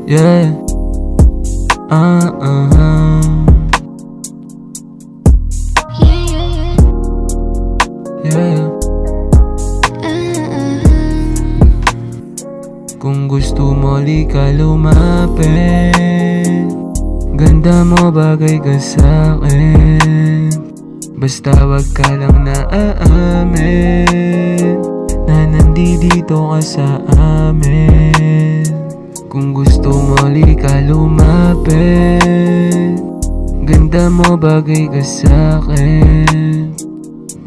Yeah. Yeah. Kung gusto mo, di ka lumapit. Ganda mo, bagay ka sa'kin. Basta wag ka lang naaamin na nandito ka sa amin. Kung gusto mo, di ka lumapit. Ganda mo, bagay ka sa'kin.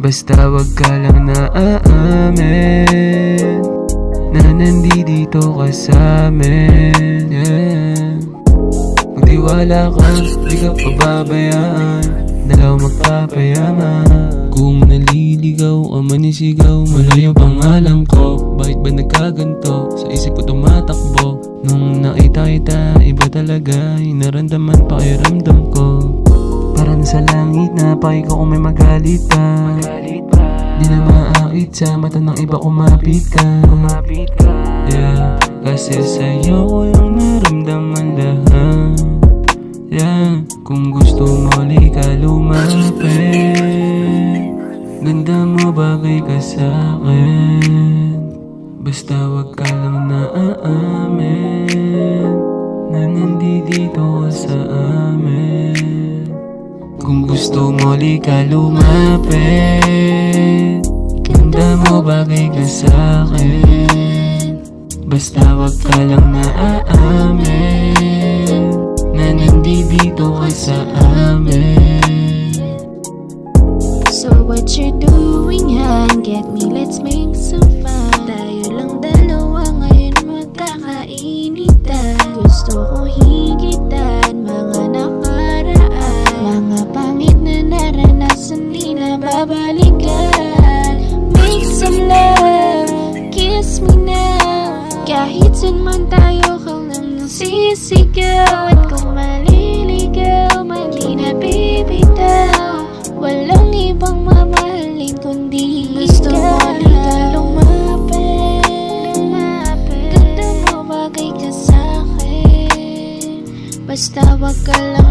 Basta wag ka lang naaamin na nandito ka sa amin. Yeah. Magtiwala ka, di ka pababayaan. Dalaw magpapayaman. Kung naliligaw o manisigaw, malayo pangalan ko. Bakit ba nagkaganto? Sa isip ko tumatakbo. Nung nakita kita, iba talaga. Inaramdaman pakiramdam ko. Parang sa langit na paki ko kung may magalit ka. Di na maakit sa mata ng iba kumapit ka. Yeah, kasi sa'yo ko yung naramdaman lahat. Yeah, kung gusto mo, di ka lumapit. Ganda mo, bagay ka sa'kin. Basta wag ka lang naaamin na nandito ka sa amin. Kung gusto mo, di ka lumapit. Ganda mo, bagay ka sa'kin. Basta wag ka lang naaamin na nandito ka sa amin. So what you're doing, hon? Get me, let's make some fun. Tayo lang dalawa ngayon magkakainitan. Gusto ko higitan mga nakaraan, mga pangit na naranasan di na babalikan. Make some love, kiss me now. Kahit saan man tayo kang nang nasisigaw. At kung maliligaw, mali na bibitaw. Walang ibang mamahalin kundi gusto mo, di ka lumapit. Ganda mo, bagay ka sa'kin. Basta wag ka lang